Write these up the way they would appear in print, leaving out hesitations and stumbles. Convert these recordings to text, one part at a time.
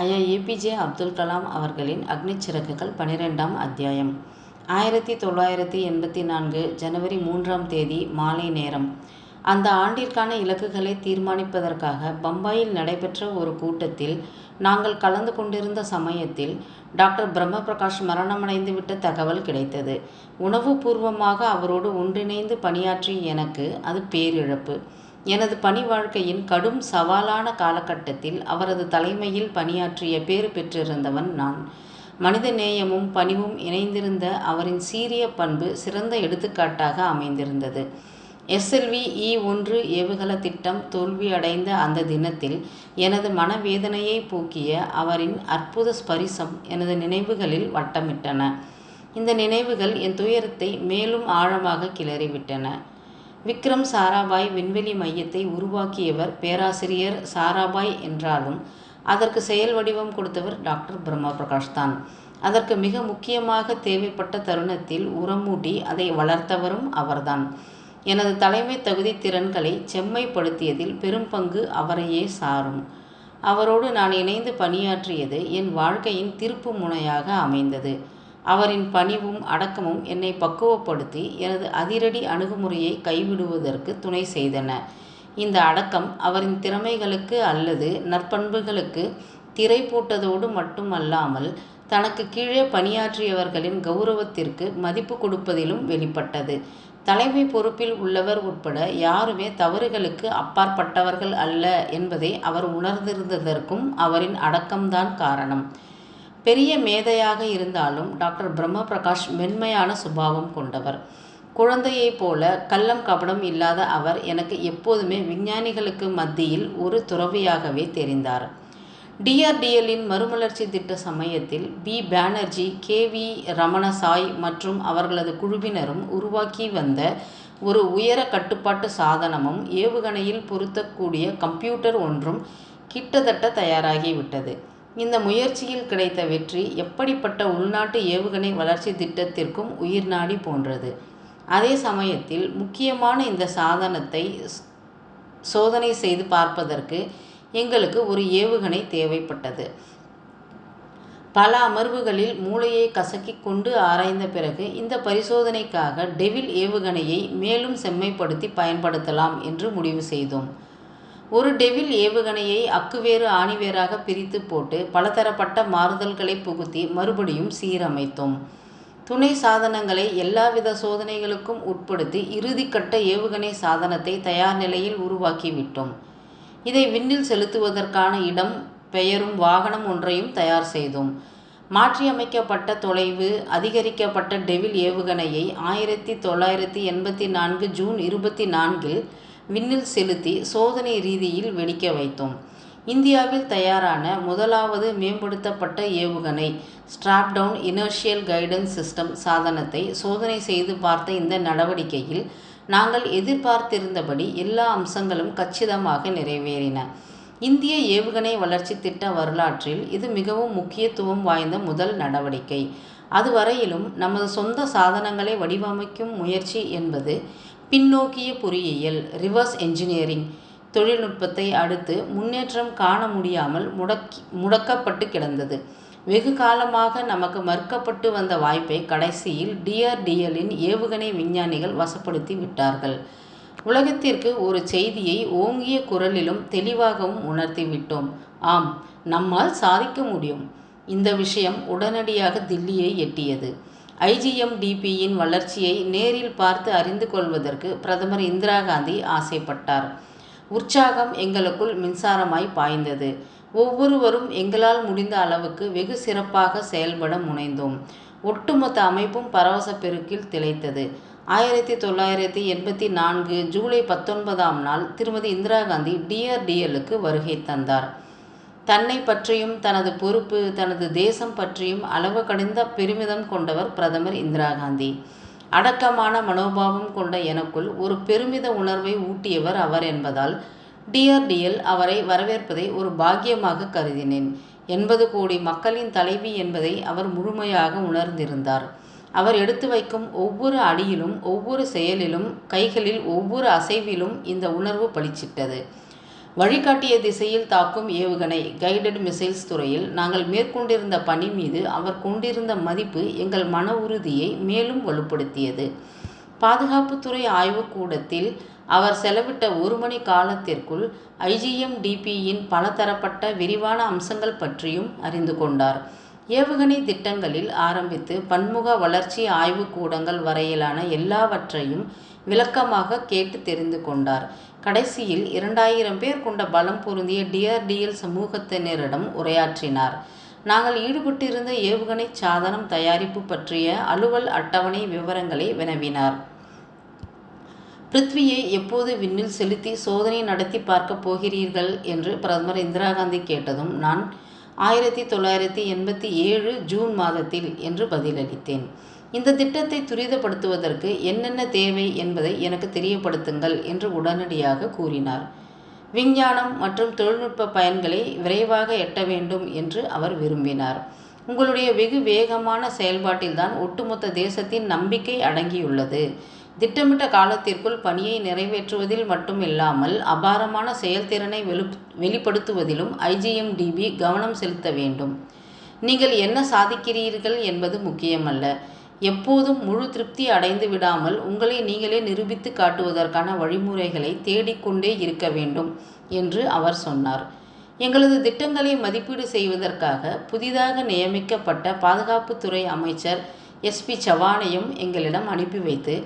ஐயா ஏபிஜே அப்துல் கலாம் அவர்களின் அக்னிச் சிறகுகள் 12ஆம் அத்தியாயம். 1984 ஜனவரி 3ஆம் தேதி மாலை நேரம். அந்த ஆண்டிற்கான இலக்குகளை தீர்மானிப்பதற்காக பம்பாயில் நடைபெற்ற ஒரு கூட்டத்தில் நாங்கள் கலந்து கொண்டிருந்த சமயத்தில் டாக்டர் பிரம்ம பிரகாஷ் மரணமடைந்துவிட்ட தகவல் கிடைத்தது. உணவுபூர்வமாக அவரோடு ஒன்றிணைந்து பணியாற்றிய எனக்கு அது பேரிழப்பு. எனது பணி வாழ்க்கையின் கடும் சவாலான காலகட்டத்தில் அவரது தலைமையில் பணியாற்றிய பேறு பெற்றிருந்தவன் நான். மனித நேயமும் பணிவும் இணைந்திருந்த அவரின் சீரிய பண்பு சிறந்த எடுத்துக்காட்டாக அமைந்திருந்தது. SLV-E-1 ஏவுகல திட்டம் தோல்வியடைந்த அந்த தினத்தில் எனது மனவேதனையை போக்கிய அவரின் அற்புத ஸ்பரிசம் எனது நினைவுகளில் வட்டமிட்டன. இந்த நினைவுகள் என் துயரத்தை மேலும் ஆழமாக கிளறிவிட்டன. விக்ரம் சாராபாய் விண்வெளி மையத்தை உருவாக்கியவர் பேராசிரியர் சாராபாய் என்றாலும் அதற்கு செயல் வடிவம் கொடுத்தவர் டாக்டர் பிரம்ம பிரகாஷ் தான். அதற்கு மிக முக்கியமாக தேவைப்பட்ட தருணத்தில் உரமூட்டி அதை வளர்த்தவரும் அவர்தான். எனது தலைமை தகுதி திறன்களை செம்மைப்படுத்தியதில் பெரும் பங்கு அவரையே சாரும். அவரோடு நான் இணைந்து பணியாற்றியது என் வாழ்க்கையின் திருப்பு முனையாக அமைந்தது. அவரின் பணிவும் அடக்கமும் என்னை பக்குவப்படுத்தி எனது அதிரடி அணுகுமுறையை கைவிடுவதற்கு துணை செய்தன. இந்த அடக்கம் அவரின் திறமைகளுக்கு அல்லது நற்பண்புகளுக்கு திரை போட்டதோடு மட்டுமல்லாமல் தனக்கு கீழே பணியாற்றியவர்களின் கௌரவத்திற்கு மதிப்பு கொடுப்பதிலும் வெளிப்பட்டது. தலைமை பொறுப்பில் உள்ளவர் உட்பட யாருமே தவறுகளுக்கு அப்பாற்பட்டவர்கள் அல்ல என்பதை அவர் உணர்ந்திருந்ததற்கும் அவரின் அடக்கம்தான் காரணம். பெரிய மேதையாக இருந்தாலும் டாக்டர் பிரம்ம பிரகாஷ் மென்மையான சுபாவம் கொண்டவர். குழந்தையைப் போல கள்ளம் கபடம் இல்லாத அவர் எனக்கு எப்போதுமே விஞ்ஞானிகளுக்கு மத்தியில் ஒரு துறவியாகவே தெரிந்தார். DRDLஇன் மறுமலர்ச்சி திட்ட சமயத்தில் B. பானர்ஜி, KV. ரமணசாய் மற்றும் அவர்களது குழுவினரும் உருவாக்கி வந்த ஒரு உயர கட்டுப்பாட்டு சாதனமும் ஏவுகணையில் பொருத்தக்கூடிய கம்ப்யூட்டர் ஒன்றும் கிட்டத்தட்ட தயாராகிவிட்டது. இந்த முயற்சியில் கிடைத்த வெற்றி எப்படிப்பட்ட உள்நாட்டு ஏவுகணை வளர்ச்சி திட்டத்திற்கும் உயிர்நாடி போன்றது. அதே சமயத்தில் முக்கியமான இந்த சாதனத்தை சோதனை செய்து பார்ப்பதற்கு எங்களுக்கு ஒரு ஏவுகணை தேவைப்பட்டது. பல அமர்வுகளில் மூளையை கசக்கி கொண்டு ஆராய்ந்த பிறகு இந்த பரிசோதனைக்காக டெவில் ஏவுகணையை மேலும் செம்மைப்படுத்தி பயன்படுத்தலாம் என்று முடிவு செய்தோம். ஒரு டெவில் ஏவுகணையை அக்குவேறு ஆணிவேராக பிரித்து போட்டு பலதரப்பட்ட மாறுதல்களை புகுத்தி மறுபடியும் சீரமைத்தோம். துணை சாதனங்களை எல்லாவித சோதனைகளுக்கும் உட்படுத்தி இறுதிக்கட்ட ஏவுகணை சாதனத்தை தயார் நிலையில் உருவாக்கிவிட்டோம். இதை விண்ணில் செலுத்துவதற்கான இடம், பெயரும் வாகனம் ஒன்றையும் தயார் செய்தோம். மாற்றியமைக்கப்பட்ட தொலைவு அதிகரிக்கப்பட்ட டெவில் ஏவுகணையை 1984 ஜூன் 24 விண்ணில் செலுத்தி சோதனை ரீதியில் வெடிக்க வைத்தோம். இந்தியாவில் தயாரான முதலாவது மேம்படுத்தப்பட்ட ஏவுகணை ஸ்ட்ராப்டவுன் இனர்ஷியல் கைடன்ஸ் சிஸ்டம் சாதனத்தை சோதனை செய்து பார்த்த இந்த நடவடிக்கையில் நாங்கள் எதிர்பார்த்திருந்தபடி எல்லா அம்சங்களும் கச்சிதமாக நிறைவேறின. இந்திய ஏவுகணை வளர்ச்சி திட்ட வரலாற்றில் இது மிகவும் முக்கியத்துவம் வாய்ந்த முதல் நடவடிக்கை. அதுவரையிலும் நமது சொந்த சாதனங்களை வடிவமைக்கும் முயற்சி என்பது பின்னோக்கிய பொறியியல் ரிவர்ஸ் என்ஜினியரிங் தொழில்நுட்பத்தை அடுத்து முன்னேற்றம் காண முடியாமல் முடக்கப்பட்டு கிடந்தது. வெகு காலமாக நமக்கு மறுக்கப்பட்டு வந்த வாய்ப்பை கடைசியில் DRDLஇன் ஏவுகணை விஞ்ஞானிகள் வசப்படுத்தி விட்டார்கள். உலகத்திற்கு ஒரு செய்தியை ஓங்கிய குரலிலும் தெளிவாகவும் உணர்த்திவிட்டோம். ஆம், நம்மால் சாதிக்க முடியும். இந்த விஷயம் உடனடியாக தில்லியை எட்டியது. IGMDPயின் வளர்ச்சியை நேரில் பார்த்து அறிந்து கொள்வதற்கு பிரதமர் இந்திரா காந்தி ஆசைப்பட்டார். உற்சாகம் எங்களுக்குள் மின்சாரமாய் பாய்ந்தது. ஒவ்வொருவரும் எங்களால் முடிந்த அளவுக்கு வெகு சிறப்பாக செயல்பட முனைந்தோம். ஒட்டுமொத்த அமைப்பும் பரவச பெருக்கில் திளைத்தது. 1984 ஜூலை 19ஆம் நாள் திருமதி இந்திரா காந்தி DRDLக்கு வருகை தந்தார். தன்னை பற்றியும் தனது பொறுப்பு, தனது தேசம் பற்றியும் அளவு கடந்த பெருமிதம் கொண்டவர் பிரதமர் இந்திரா காந்தி. அடக்கமான மனோபாவம் கொண்ட எனக்குள் ஒரு பெருமித உணர்வை ஊட்டியவர் அவர் என்பதால் DRDL அவரை வரவேற்பதை ஒரு பாக்கியமாக கருதினேன். 80 கோடி மக்களின் தலைவி என்பதை அவர் முழுமையாக உணர்ந்திருந்தார். அவர் எடுத்து வைக்கும் ஒவ்வொரு அடியிலும், ஒவ்வொரு செயலிலும், கைகளில் ஒவ்வொரு அசைவிலும் இந்த உணர்வு பளிச்சிட்டது. வழிகாட்டிய திசையில் தாக்கும் ஏவுகணை கைடட் மிசைல்ஸ் துறையில் நாங்கள் மேற்கொண்டிருந்த பணி மீது அவர் கொண்டிருந்த மதிப்பு எங்கள் மன உறுதியை மேலும் வலுப்படுத்தியது. பாதுகாப்புத்துறை ஆய்வுக்கூடத்தில் அவர் செலவிட்ட 1 மணி காலத்திற்குள் IGMDPயின் பலதரப்பட்ட விரிவான அம்சங்கள் பற்றியும் அறிந்து கொண்டார். ஏவுகணை திட்டங்களில் ஆரம்பித்து பன்முக வளர்ச்சி ஆய்வுக்கூடங்கள் வரையிலான எல்லாவற்றையும் விளக்கமாக கேட்டு தெரிந்து கொண்டார். கடைசியில் 2000 பேர் கொண்ட பலம் பொருந்திய DRDL சமூகத்தினரிடம் உரையாற்றினார். நாங்கள் ஈடுபட்டிருந்த ஏவுகணை சாதனம் தயாரிப்பு பற்றிய அலுவல் அட்டவணை விவரங்களை வினவினார். பிருத்வியை எப்போது விண்ணில் செலுத்தி சோதனை நடத்தி பார்க்கப் போகிறீர்கள் என்று பிரதமர் இந்திரா காந்தி கேட்டதும் நான் 1987 ஜூன் மாதத்தில் என்று பதிலளித்தேன். இந்த திட்டத்தை துரிதப்படுத்துவதற்கு என்னென்ன தேவை என்பதை எனக்கு தெரியப்படுத்துங்கள் என்று உடனடியாக கூறினார். விஞ்ஞானம் மற்றும் தொழில்நுட்ப பயன்களை விரைவாக எட்ட வேண்டும் என்று அவர் விரும்பினார். உங்களுடைய வெகு வேகமான செயல்பாட்டில்தான் ஒட்டுமொத்த தேசத்தின் நம்பிக்கை அடங்கியுள்ளது. திட்டமிட்ட காலத்திற்குள் பணியை நிறைவேற்றுவதில் மட்டுமில்லாமல் அபாரமான செயல்திறனை வெளிப்படுத்துவதிலும் IGMDP கவனம் செலுத்த வேண்டும். நீங்கள் என்ன சாதிக்கிறீர்கள் என்பது முக்கியமல்ல. எப்போதும் முழு திருப்தி அடைந்து விடாமல் உங்களை நீங்களே நிரூபித்து காட்டுவதற்கான வழிமுறைகளை தேடிக்கொண்டே இருக்க வேண்டும் என்று அவர் சொன்னார். எங்களது திட்டங்களை மதிப்பீடு செய்வதற்காக புதிதாக நியமிக்கப்பட்ட பாதுகாப்புத்துறை அமைச்சர் SP சவானையும் எங்களிடம் அனுப்பி வைத்து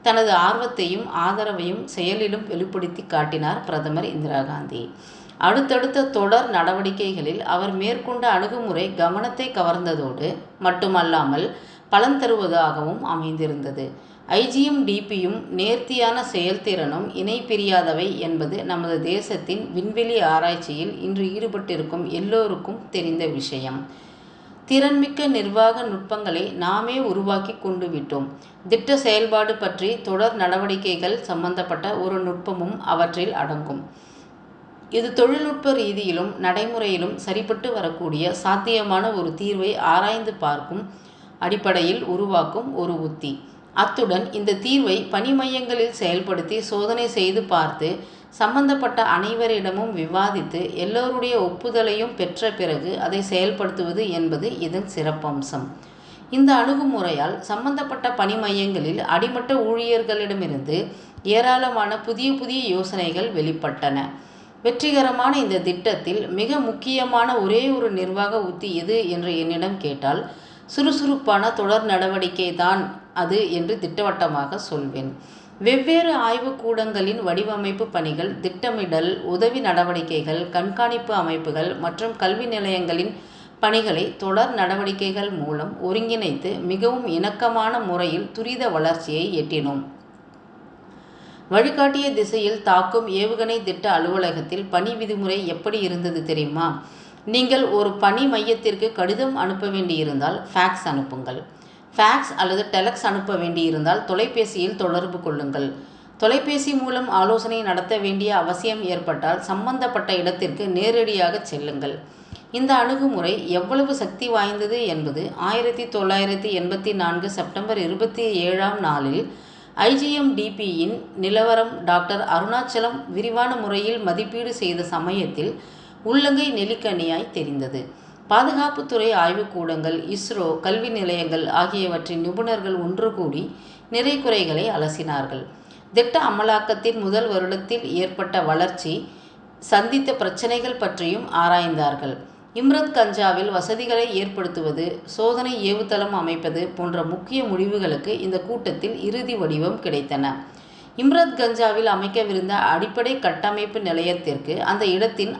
தனது ஆர்வத்தையும் ஆதரவையும் செயலிலும் வெளிப்படுத்தி காட்டினார் பிரதமர் இந்திரா காந்தி. அடுத்தடுத்த தொடர் நடவடிக்கைகளில் அவர் மேற்கொண்ட அணுகுமுறை கவனத்தை கவர்ந்ததோடு மட்டுமல்லாமல் பலன் தருவதாகவும் அமைந்திருந்தது. IGMDPயும் நேர்த்தியான செயல்திறனும் இணை பிரியாதவை என்பது நமது தேசத்தின் விண்வெளி ஆராய்ச்சியில் இன்று ஈடுபட்டிருக்கும் எல்லோருக்கும் தெரிந்த விஷயம். திறன்மிக்க நிர்வாக நுட்பங்களை நாமே உருவாக்கி கொண்டு விட்டோம். திட்ட செயல்பாடு பற்றி தொடர் நடவடிக்கைகள் சம்பந்தப்பட்ட ஒரு நுட்பமும் அவற்றில் அடங்கும். இது தொழில்நுட்ப ரீதியிலும் நடைமுறையிலும் சரிப்பட்டு வரக்கூடிய சாத்தியமான ஒரு தீர்வை ஆராய்ந்து பார்க்கும் அடிப்படையில் உருவாக்கும் ஒரு உத்தி. அத்துடன் இந்த தீர்வை பணி மையங்களில் செயல்படுத்தி சோதனை செய்து பார்த்து சம்பந்தப்பட்ட அனைவரிடமும் விவாதித்து எல்லோருடைய ஒப்புதலையும் பெற்ற பிறகு அதை செயல்படுத்துவது என்பது இதன் சிறப்பம்சம். இந்த அணுகுமுறையால் சம்பந்தப்பட்ட பணி மையங்களில் அடிமட்ட ஊழியர்களிடமிருந்து ஏராளமான புதிய யோசனைகள் வெளிப்பட்டன. வெற்றிகரமான இந்த திட்டத்தில் மிக முக்கியமான ஒரே ஒரு நிர்வாக உத்தி எது என்று என்னிடம் கேட்டால் சுறுசுறுப்பான தொடர் நடவடிக்கை தான் அது என்று திட்டவட்டமாக சொல்வேன். வெவ்வேறு ஆய்வுக்கூடங்களின் வடிவமைப்பு பணிகள், திட்டமிடல், உதவி நடவடிக்கைகள், கண்காணிப்பு அமைப்புகள் மற்றும் கல்வி நிலையங்களின் பணிகளை தொடர் நடவடிக்கைகள் மூலம் ஒருங்கிணைத்து மிகவும் இணக்கமான முறையில் துரித வளர்ச்சியை எட்டினோம். வழிகாட்டிய திசையில் தாக்கும் ஏவுகணை திட்ட அலுவலகத்தில் பணி விதிமுறை எப்படி இருந்தது தெரியுமா? நீங்கள் ஒரு பணி மையத்திற்கு கடிதம் அனுப்ப வேண்டியிருந்தால் ஃபேக்ஸ் அனுப்புங்கள். ஃபேக்ஸ் அல்லது டெலக்ஸ் அனுப்ப வேண்டியிருந்தால் தொலைபேசியில் தொடர்பு கொள்ளுங்கள். தொலைபேசி மூலம் ஆலோசனை நடத்த வேண்டிய அவசியம் ஏற்பட்டால் சம்பந்தப்பட்ட இடத்திற்கு நேரடியாக செல்லுங்கள். இந்த அணுகுமுறை எவ்வளவு சக்தி வாய்ந்தது என்பது 1984 செப்டம்பர் 27ஆம் நாளில் IGMDPயின் நிலவரம் டாக்டர் அருணாச்சலம் விரிவான முறையில் மதிப்பீடு செய்த சமயத்தில் உள்ளங்கை நெல்லிக்கனியாய் தெரிந்தது. பாதுகாப்புத்துறை ஆய்வுக்கூடங்கள், ISRO, கல்வி நிலையங்கள் ஆகியவற்றின் நிபுணர்கள் ஒன்று கூடி நிறை குறைகளை அலசினார்கள். திட்ட அமலாக்கத்தின் முதல் வருடத்தில் ஏற்பட்ட வளர்ச்சி, சந்தித்த பிரச்சனைகள் பற்றியும் ஆராய்ந்தார்கள். இம்ரத் கஞ்சாவில் வசதிகளை ஏற்படுத்துவது, சோதனை ஏவுதளம் அமைப்பது போன்ற முக்கிய முடிவுகளுக்கு இந்த கூட்டத்தில் இறுதி வடிவம் கிடைத்தன. இம்ரத் கஞ்சாவில் அமைக்கவிருந்த அடிப்படை கட்டமைப்பு நிலையத்திற்கு அந்த இடத்தின்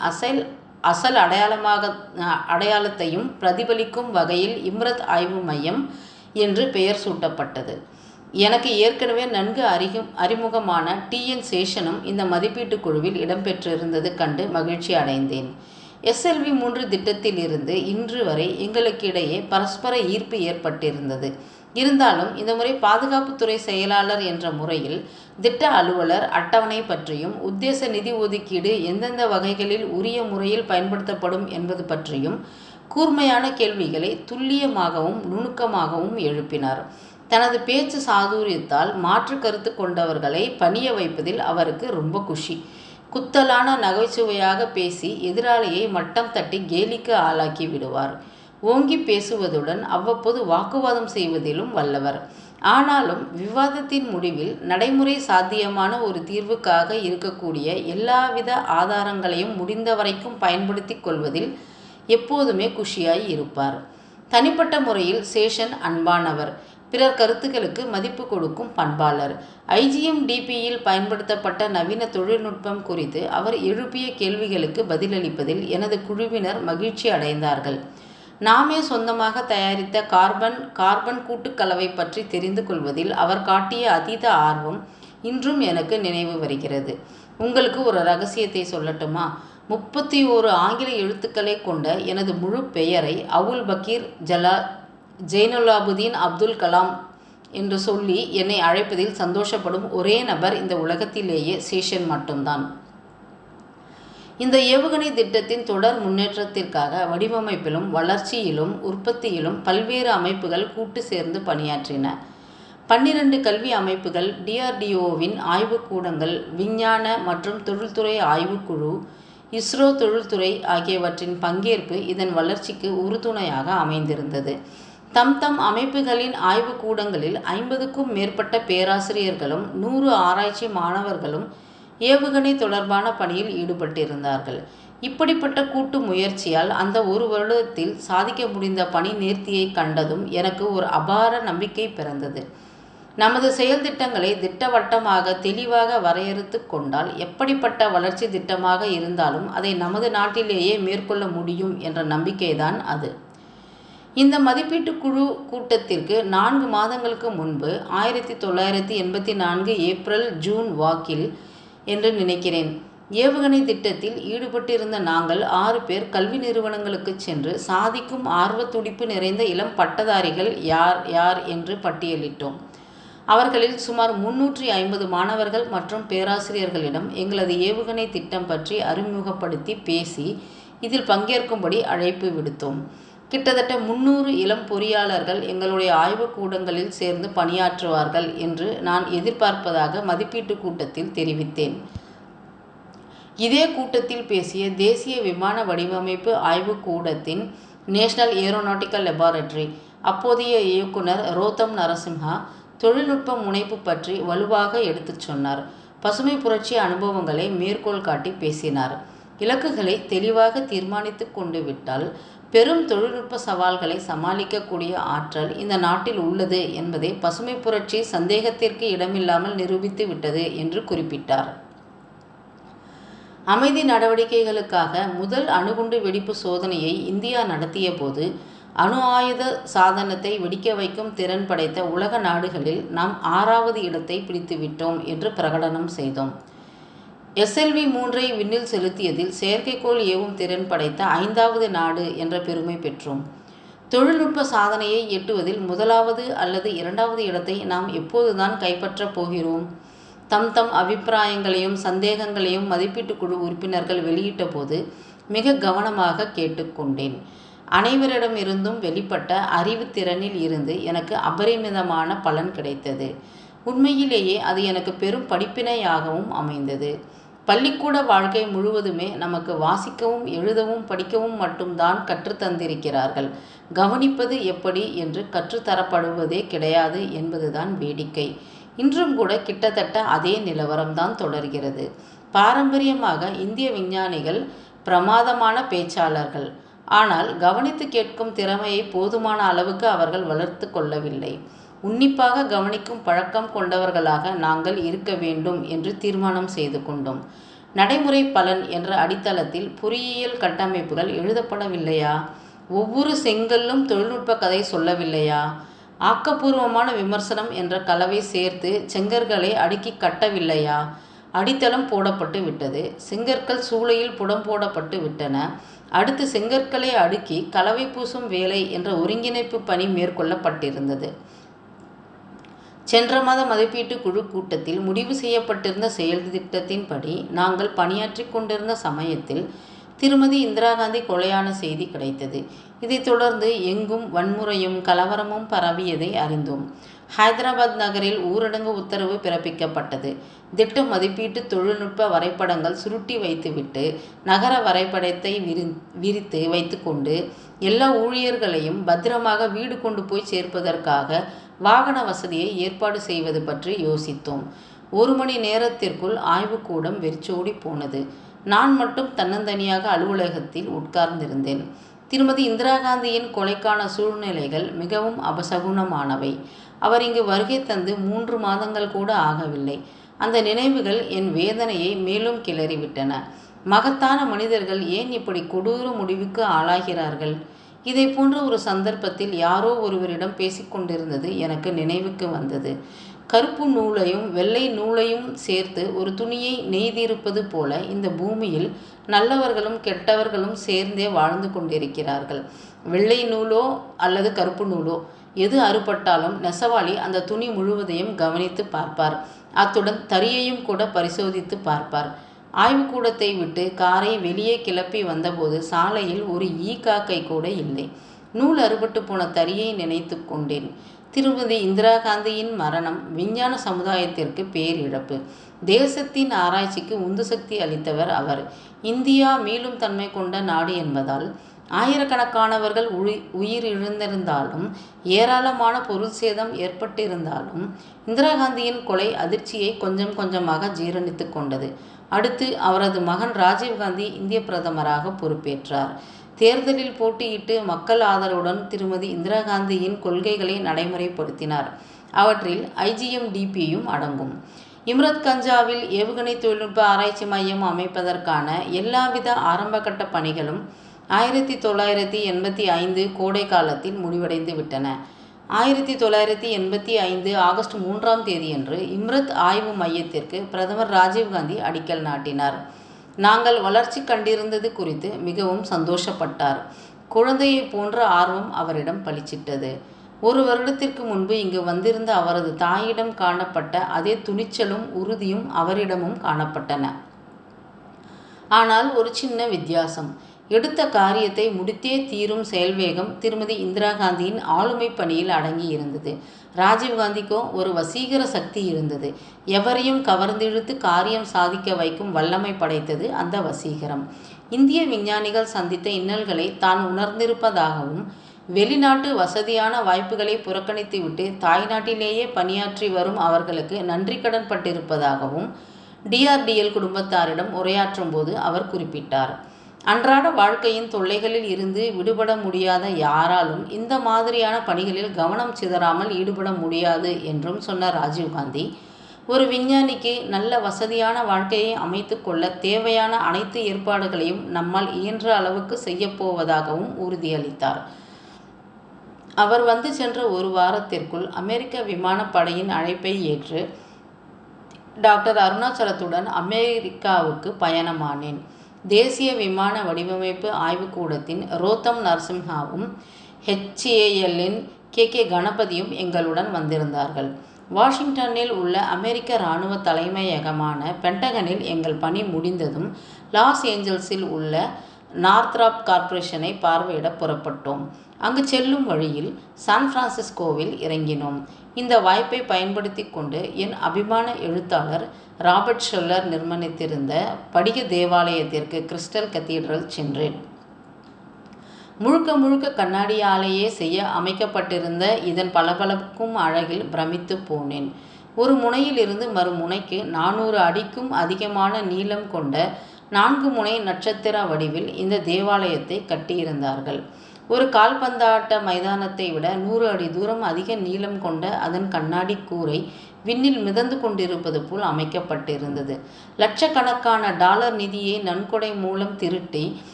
அசல் அடையாளத்தையும் பிரதிபலிக்கும் வகையில் இம்ரத் ஆய்வு மையம் என்று பெயர் சூட்டப்பட்டது. எனக்கு ஏற்கனவே நன்கு அறிமுகமான TN சேஷனும் இந்த மதிப்பீட்டு குழுவில் இடம்பெற்றிருந்தது கண்டு மகிழ்ச்சி அடைந்தேன். SLV-3 திட்டத்திலிருந்து இன்று வரை எங்களுக்கிடையே பரஸ்பர ஈர்ப்பு ஏற்பட்டிருந்தது. இருந்தாலும் இந்த முறை பாதுகாப்புத்துறை செயலாளர் என்ற முறையில் திட்ட அலுவலர் அட்டவணை பற்றியும், உத்தேச நிதி ஒதுக்கீடு எந்தெந்த வகைகளில் உரிய முறையில் பயன்படுத்தப்படும் என்பது பற்றியும் கூர்மையான கேள்விகளை துல்லியமாகவும் நுணுக்கமாகவும் எழுப்பினார். தனது பேச்சு சாதுரியத்தால் மாற்று கருத்து கொண்டவர்களை பணிய வைப்பதில் அவருக்கு ரொம்ப குஷி. குத்தலான நகைச்சுவையாக பேசி எதிராளியை மட்டம் தட்டி கேலிக்கு ஆளாக்கி விடுவார். ஓங்கி பேசுவதுடன் அவ்வப்போது வாக்குவாதம் செய்வதிலும் வல்லவர். ஆனாலும் விவாதத்தின் முடிவில் நடைமுறை சாத்தியமான ஒரு தீர்வுக்காக இருக்கக்கூடிய எல்லாவித ஆதாரங்களையும் முடிந்த வரைக்கும் பயன்படுத்தி கொள்வதில் எப்போதுமே குஷியாய் இருப்பார். தனிப்பட்ட முறையில் சேஷன் அன்பானவர். பிறர் கருத்துக்களுக்கு மதிப்பு கொடுக்கும் பண்பாளர். IGM-DPயில் பயன்படுத்தப்பட்ட நவீன தொழில்நுட்பம் குறித்து அவர் எழுப்பிய கேள்விகளுக்கு பதிலளிப்பதில் எனது குழுவினர் மகிழ்ச்சி அடைந்தார்கள். நாமே சொந்தமாக தயாரித்த கார்பன் கூட்டுக்கலவை பற்றி தெரிந்து கொள்வதில் அவர் காட்டிய அதீத ஆர்வம் இன்றும் எனக்கு நினைவு வருகிறது. உங்களுக்கு ஒரு ரகசியத்தை சொல்லட்டுமா? 31 ஆங்கில எழுத்துக்களை கொண்ட எனது முழு பெயரை அவுல் பக்கீர் ஜெய்னுலாபுதீன் அப்துல் கலாம் என்று சொல்லி என்னை அழைப்பதில் சந்தோஷப்படும் ஒரே நபர் இந்த உலகத்திலேயே சேஷன் மட்டும்தான். இந்த ஏவுகணை திட்டத்தின் தொடர் முன்னேற்றத்திற்காக வடிவமைப்பிலும் வளர்ச்சியிலும் உற்பத்தியிலும் பல்வேறு அமைப்புகள் கூட்டு சேர்ந்து பணியாற்றின. 12 கல்வி அமைப்புகள், DRDOவின் ஆய்வுக்கூடங்கள், விஞ்ஞான மற்றும் தொழில்துறை ஆய்வுக்குழு, ISRO தொழில்துறை ஆகியவற்றின் பங்கேற்பு இதன் வளர்ச்சிக்கு உறுதுணையாக அமைந்திருந்தது. தம் அமைப்புகளின் ஆய்வுக்கூடங்களில் 50க்கும் மேற்பட்ட பேராசிரியர்களும் 100 ஆராய்ச்சி மாணவர்களும் ஏவுகணை தொடர்பான பணியில் ஈடுபட்டிருந்தார்கள். இப்படிப்பட்ட கூட்டு முயற்சியால் அந்த ஒரு வருடத்தில் சாதிக்க முடிந்த பணி நேர்த்தியை கண்டதும் எனக்கு ஒரு அபார நம்பிக்கை பிறந்தது. நமது செயல் திட்டங்களை திட்டவட்டமாக தெளிவாக வரையறுத்து கொண்டால் எப்படிப்பட்ட வளர்ச்சி திட்டமாக இருந்தாலும் அதை நமது நாட்டிலேயே மேற்கொள்ள முடியும் என்ற நம்பிக்கைதான் அது. இந்த மதிப்பீட்டு குழு கூட்டத்திற்கு 4 மாதங்களுக்கு முன்பு 1984 ஏப்ரல்-ஜூன் வாக்கில் என்று நினைக்கிறேன், ஏவுகணை திட்டத்தில் ஈடுபட்டிருந்த நாங்கள் 6 பேர் கல்வி நிறுவனங்களுக்கு சென்று சாதிக்கும் ஆர்வத்துடிப்பு நிறைந்த இளம் பட்டதாரிகள் யார் யார் என்று பட்டியலிட்டோம். அவர்களில் சுமார் 350 மாணவர்கள் மற்றும் பேராசிரியர்களிடம் எங்களது ஏவுகணை திட்டம் பற்றி அறிமுகப்படுத்தி பேசி இதில் பங்கேற்கும்படி அழைப்பு விடுத்தோம். கிட்டத்தட்ட 300 இளம் பொறியாளர்கள் எங்களுடைய ஆய்வுக்கூடங்களில் சேர்ந்து பணியாற்றுவார்கள் என்று நான் எதிர்பார்ப்பதாக மதிப்பீட்டு கூட்டத்தில் தெரிவித்தேன். இதே கூட்டத்தில் பேசிய தேசிய விமான வடிவமைப்பு ஆய்வுக்கூடத்தின் நேஷனல் ஏரோநாட்டிக்கல் லெபார்டரி அப்போதைய இயக்குனர் ரோத்தம் நரசிம்ஹா தொழில்நுட்ப முனைப்பு பற்றி வலுவாக எடுத்துச் சொன்னார். பசுமை புரட்சி அனுபவங்களை மேற்கோள் காட்டி பேசினார். இலக்குகளை தெளிவாக தீர்மானித்து கொண்டு விட்டால் பெரும் தொழில்நுட்ப சவால்களை சமாளிக்கக்கூடிய ஆற்றல் இந்த நாட்டில் உள்ளது என்பதை பசுமை புரட்சி சந்தேகத்திற்கு இடமில்லாமல் நிரூபித்து விட்டது என்று குறிப்பிட்டார். அமைதி நடவடிக்கைகளுக்காக முதல் அணுகுண்டு வெடிப்பு சோதனையை இந்தியா நடத்திய போது அணு ஆயுத சாதனத்தை வெடிக்க வைக்கும் திறன் படைத்த உலக நாடுகளில் நாம் 6வது இடத்தை பிடித்துவிட்டோம் என்று பிரகடனம் செய்தோம். SLV-3ஐ விண்ணில் செலுத்தியதில் செயற்கைக்கோள் ஏவும் திறன் படைத்த 5வது நாடு என்ற பெருமை பெற்றோம். தொழில்நுட்ப சாதனையை எட்டுவதில் 1வது அல்லது 2வது இடத்தை நாம் எப்போதுதான் கைப்பற்றப் போகிறோம்? தம் அபிப்பிராயங்களையும் சந்தேகங்களையும் மதிப்பீட்டு குழு உறுப்பினர்கள் வெளியிட்ட போது மிக கவனமாக கேட்டுக்கொண்டேன். அனைவரிடமிருந்தும் வெளிப்பட்ட அறிவுத்திறனில் இருந்து எனக்கு அபரிமிதமான பலன் கிடைத்தது. உண்மையிலேயே அது எனக்கு பெரும் படிப்பினையாகவும் அமைந்தது. பள்ளிக்கூட வாழ்க்கை முழுவதுமே நமக்கு வாசிக்கவும் எழுதவும் படிக்கவும் மட்டும்தான் கற்றுத்தந்திருக்கிறார்கள். கவனிப்பது எப்படி என்று கற்றுத்தரப்படுவதே கிடையாது என்பதுதான் வேடிக்கை. இன்றும் கூட கிட்டத்தட்ட அதே நிலவரம்தான் தொடர்கிறது. பாரம்பரியமாக இந்திய விஞ்ஞானிகள் பிரமாதமான பேச்சாளர்கள். ஆனால் கவனித்து கேட்கும் திறமையை போதுமான அளவுக்கு அவர்கள் வளர்த்து கொள்ளவில்லை. உன்னிப்பாக கவனிக்கும் பழக்கம் கொண்டவர்களாக நாங்கள் இருக்க வேண்டும் என்று தீர்மானம் செய்து கொண்டோம். நடைமுறை பலன் என்ற அடித்தளத்தில் பொறியியல் கட்டமைப்புகள் எழுதப்படவில்லையா? ஒவ்வொரு செங்கல்லும் தொழில்நுட்ப கதை சொல்லவில்லையா? ஆக்கப்பூர்வமான விமர்சனம் என்ற கலவை சேர்த்து செங்கற்களை அடுக்கி கட்டவில்லையா? அடித்தளம் போடப்பட்டு விட்டது. செங்கற்கள் சூளையில் புடம் போடப்பட்டு விட்டன. அடுத்து செங்கற்களை அடுக்கி கலவை பூசும் வேலை என்ற ஒருங்கிணைப்பு பணி மேற்கொள்ளப்பட்டிருந்தது. சென்ற மாத மதிப்பீட்டு குழு கூட்டத்தில் முடிவு செய்யப்பட்டிருந்த செயல் திட்டத்தின்படி நாங்கள் பணியாற்றி கொண்டிருந்த சமயத்தில் திருமதி இந்திரா காந்தி கொலையான செய்தி கிடைத்தது. இதைத் தொடர்ந்து எங்கும் வன்முறையும் கலவரமும் பரவியதை அறிந்தோம். ஹைதராபாத் நகரில் ஊரடங்கு உத்தரவு பிறப்பிக்கப்பட்டது. திட்ட மதிப்பீட்டு தொழில்நுட்ப வரைபடங்கள் சுருட்டி வைத்துவிட்டு நகர வரைபடத்தை விரித்து வைத்துக்கொண்டு எல்லா ஊழியர்களையும் பத்திரமாக வீடு கொண்டு போய் சேர்ப்பதற்காக வாகன வசதியை ஏற்பாடு செய்வது பற்றி யோசித்தோம். 1 மணி நேரத்திற்குள் ஆய்வுக்கூடம் வெறிச்சோடி போனது. நான் மட்டும் தன்னந்தனியாக அலுவலகத்தில் உட்கார்ந்திருந்தேன். திருமதி இந்திரா காந்தியின் கொலைக்கான சூழ்நிலைகள் மிகவும் அபசகுனமானவை. அவர் இங்கு வருகை தந்து 3 மாதங்கள் கூட ஆகவில்லை. அந்த நினைவுகள் என் வேதனையை மேலும் கிளறிவிட்டன. மகத்தான மனிதர்கள் ஏன் இப்படி கொடூர முடிவுக்கு ஆளாகிறார்கள்? இதை போன்ற ஒரு சந்தர்ப்பத்தில் யாரோ ஒருவரிடம் பேசிக்கொண்டிருந்தது எனக்கு நினைவுக்கு வந்தது. கருப்பு நூலையும் வெள்ளை நூலையும் சேர்த்து ஒரு துணியை நெய்திருப்பது போல இந்த பூமியில் நல்லவர்களும் கெட்டவர்களும் சேர்ந்தே வாழ்ந்து கொண்டிருக்கிறார்கள். வெள்ளை நூலோ அல்லது கருப்பு நூலோ எது அறுபட்டாலும் நெசவாளி அந்த துணி முழுவதையும் கவனித்து பார்ப்பார். அத்துடன் தறியையும் கூட பரிசோதித்து பார்ப்பார். ஆய்வுக்கூடத்தை விட்டு காரை வெளியே கிளப்பி வந்தபோது சாலையில் ஒரு காக்கை கூட இல்லை. நூல் அறுபட்டு போன தறியை நினைத்து கொண்டேன். திருமதி இந்திரா காந்தியின் மரணம் விஞ்ஞான சமுதாயத்திற்கு பேரிழப்பு. தேசத்தின் ஆராய்ச்சிக்கு உந்து சக்தி அளித்தவர் அவர். இந்தியா மீளும் தன்மை கொண்ட நாடு என்பதால் ஆயிரக்கணக்கானவர்கள் உயிரிழந்திருந்தாலும் ஏராளமான பொருள் சேதம் ஏற்பட்டிருந்தாலும் இந்திரா காந்தியின் கொலை அதிர்ச்சியை கொஞ்சம் கொஞ்சமாக ஜீரணித்து கொண்டது. அடுத்து அவரது மகன் ராஜீவ்காந்தி இந்திய பிரதமராக பொறுப்பேற்றார். தேர்தலில் போட்டியிட்டு மக்கள் ஆதரவுடன் திருமதி இந்திரா காந்தியின் கொள்கைகளை நடைமுறைப்படுத்தினார். அவற்றில் IGMDPயும் அடங்கும். இம்ரத்கஞ்சாவில் ஏவுகணை தொழில்நுட்ப ஆராய்ச்சி மையம் அமைப்பதற்கான எல்லாவித ஆரம்பகட்ட பணிகளும் 1985 கோடை காலத்தில் முடிவடைந்து விட்டன. 1985 ஆகஸ்ட் 3ஆம் தேதியன்று இம்ரத் ஆய்வு மையத்திற்கு பிரதமர் ராஜீவ்காந்தி அடிக்கல் நாட்டினார். நாங்கள் வளர்ச்சி கண்டிருந்தது குறித்து மிகவும் சந்தோஷப்பட்டார். குழந்தையை போன்ற ஆர்வம் அவரிடம் பளிச்சிட்டது. 1 வருடத்திற்கு முன்பு இங்கு வந்திருந்த அவரது தாயிடம் காணப்பட்ட அதே துணிச்சலும் உறுதியும் அவரிடமும் காணப்பட்டன. ஆனால் ஒரு சின்ன வித்தியாசம். எடுத்த காரியத்தை முடித்தே தீரும் செயல்வேகம் திருமதி இந்திரா காந்தியின் ஆளுமை பணியில் அடங்கி இருந்தது. ராஜீவ்காந்திக்கோ ஒரு வசீகர சக்தி இருந்தது. எவரையும் கவர்ந்திழுத்து காரியம் சாதிக்க வைக்கும் வல்லமை படைத்தது அந்த வசீகரம். இந்திய விஞ்ஞானிகள் சந்தித்த இன்னல்களை தான் உணர்ந்திருப்பதாகவும் வெளிநாட்டு வசதியான வாய்ப்புகளை புறக்கணித்துவிட்டு தாய்நாட்டிலேயே பணியாற்றி வரும் அவர்களுக்கு நன்றி கடன் பட்டிருப்பதாகவும் DRDL குடும்பத்தாரிடம் உரையாற்றும் போது அவர் குறிப்பிட்டார். அன்றாட வாழ்க்கையின் தொல்லைகளில் இருந்து விடுபட முடியாத யாராலும் இந்த மாதிரியான பணிகளில் கவனம் சிதறாமல் ஈடுபட முடியாது என்றும் சொன்ன ராஜீவ்காந்தி, ஒரு விஞ்ஞானிக்கு நல்ல வசதியான வாழ்க்கையை அமைத்து கொள்ள தேவையான அனைத்து ஏற்பாடுகளையும் நம்மால் இயன்ற அளவுக்கு செய்யப்போவதாகவும் உறுதியளித்தார். அவர் வந்து சென்ற 1 வாரத்திற்குள் அமெரிக்க விமானப்படையின் அழைப்பை ஏற்று டாக்டர் அருணாச்சலத்துடன் அமெரிக்காவுக்கு பயணமானேன். தேசிய விமான வடிவமைப்பு ஆய்வுக்கூடத்தின் ரோத்தம் நரசிம்ஹாவும் HALஇன் KK கணபதியும் எங்களுடன் வந்திருந்தார்கள். வாஷிங்டனில் உள்ள அமெரிக்க இராணுவ தலைமையகமான பென்டகனில் எங்கள் பணி முடிந்ததும் லாஸ் ஏஞ்சல்ஸில் உள்ள நார்த்ராப் கார்ப்பரேஷனை பார்வையிட புறப்பட்டோம். அங்கு செல்லும் வழியில் சான் பிரான்சிஸ்கோவில் இறங்கினோம். இந்த வாய்ப்பை பயன்படுத்தி கொண்டு என் அபிமான எழுத்தாளர் ராபர்ட் ஷுல்லர் நிர்மாணித்திருந்த படிக தேவாலயத்திற்கு கிறிஸ்டல் கத்தீட்ரல் சென்றேன். முழுக்க முழுக்க கண்ணாடியாலேயே செய்ய அமைக்கப்பட்டிருந்த இதன் பளபளக்கும் அழகில் பிரமித்து போனேன். ஒரு முனையிலிருந்து மறுமுனைக்கு 400 அடிக்கும் அதிகமான நீளம் கொண்ட 4 முனை நட்சத்திர வடிவில் இந்த தேவாலயத்தை கட்டியிருந்தார்கள். ஒரு கால்பந்தாட்ட மைதானத்தை விட 100 அடி தூரம் அதிக நீளம் கொண்ட அதன் கண்ணாடி கூரை விண்ணில் மிதந்து கொண்டிருப்பது போல் அமைக்கப்பட்டிருந்தது. லட்சக்கணக்கான டாலர் நிதியை நன்கொடை மூலம் திரட்டி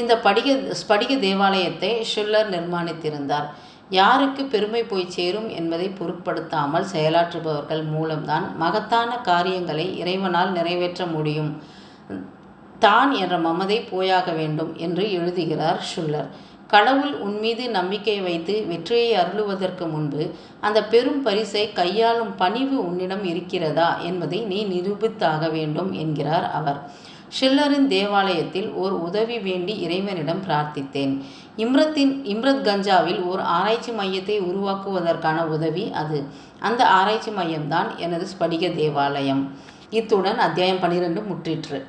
இந்த ஸ்படிக தேவாலயத்தை ஷுல்லர் நிர்மாணித்திருந்தார். யாருக்கு பெருமை போய் சேரும் என்பதை பொருட்படுத்தாமல் செயலாற்றுபவர்கள் மூலம்தான் மகத்தான காரியங்களை இறைவனால் நிறைவேற்ற முடியும். தான் என்ற மமதை போயாக வேண்டும் என்று எழுதுகிறார் ஷுல்லர். கடவுள் உன்மீது நம்பிக்கை வைத்து வெற்றியை அருளுவதற்கு முன்பு அந்த பெரும் பரிசை கையாளும் பணிவு உன்னிடம் இருக்கிறதா என்பதை நீ நிரூபித்தாக வேண்டும் என்கிறார் அவர். ஷில்லரின் தேவாலயத்தில் ஓர் உதவி வேண்டி இறைவனிடம் பிரார்த்தித்தேன். இம்ரத் கஞ்சாவில் ஓர் ஆராய்ச்சி மையத்தை உருவாக்குவதற்கான உதவி அது. அந்த ஆராய்ச்சி மையம்தான் எனது ஸ்படிக தேவாலயம். இத்துடன் அத்தியாயம் 12 முற்றிற்று.